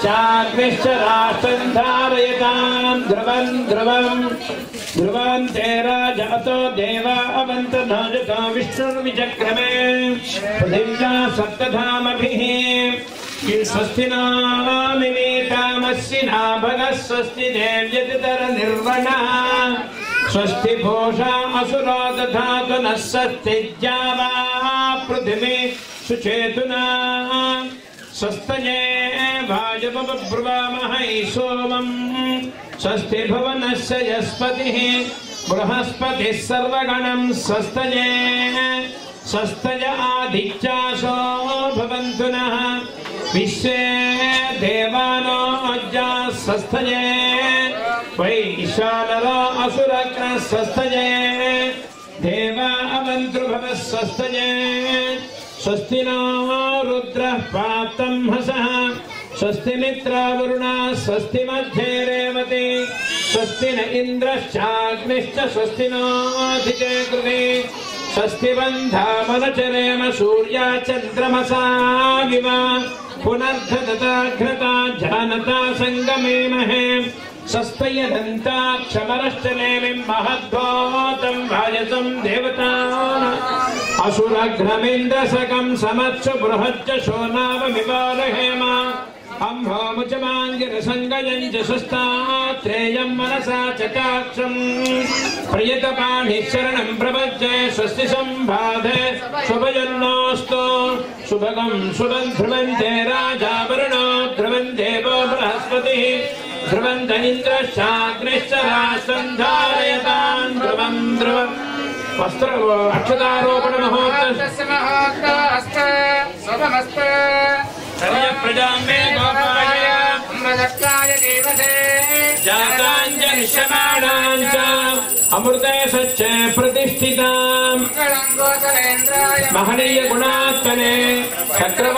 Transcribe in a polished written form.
चाग्निश्च राष्ट्रं धारयतां ध्रुवं ध्रुवं ध्रुवं ते राजातो देवा अवन्तनाजतो विष्णुर्विचक्रमे पृथिव्या सप्तधामभिः स्वस्ति नामिमीतामस्सिना भगः स्वस्ति देव्यतितरनिर्वणः स्वस्ति भोषा असुरो दधातु नः स्वस्ति ज्यावा पृथिवी सुचेतुना स्वस्तये भाजपब्रुवामहै सोमं स्वस्ति भुवनस्य यस्पतिः बृहस्पतिः सर्वगणं स्वस्तये स्वस्तय आदित्यासो भवन्तु नः विश्वे देवानो अज्जा स्वस्तये वैशानरो असुरग्र स्वस्तये देवा अवन्तृभवः स्वस्तये स्वस्ति नो रुद्रः पातं हसः स्वस्ति मित्रावरुणा स्वस्ति मध्ये रेवती स्वस्ति न इन्द्रश्चाग्निश्च स्वस्ति नोऽधिके कृते स्वस्ति बन्धामनचरेम सूर्या चन्द्रमसा विव पुनर्धतता घ्नता जानता सङ्गमेमहे स्वस्तयदन्ताक्षमरश्चलेमिं महद्भूतं भाजसं देवतान् असुरघ्नमिन्द्रसकं समत्सु बृहच्च शोनावमिवारहेम अम्भोमुचमाङ्गिरसङ्गयं च शस्तात्रेयं मनसा चकाक्षं प्रियतपाणिः शरणं प्रपद्ये स्वस्ति सम्बाधे शुभजन्नोऽस्तु शुभगं शुभं ध्रुवन्ते राजा वरुणो ध्रुवं देवो बृहस्पतिः ध्रुवन्त इन्द्रश्चाग्निश्च राष्ट्रं धारयतां ध्रुवं ध्रुवं वस्त्र अक्षतारोपण महोत्सवस्य शुभमस्तु प्रजां मे गोपाय अमृतकाय देवते जाताञ्जनिष्यमाणां च अमृते सच्चे प्रतिष्ठितां महनीय गुणात्मने चक्रवर्ती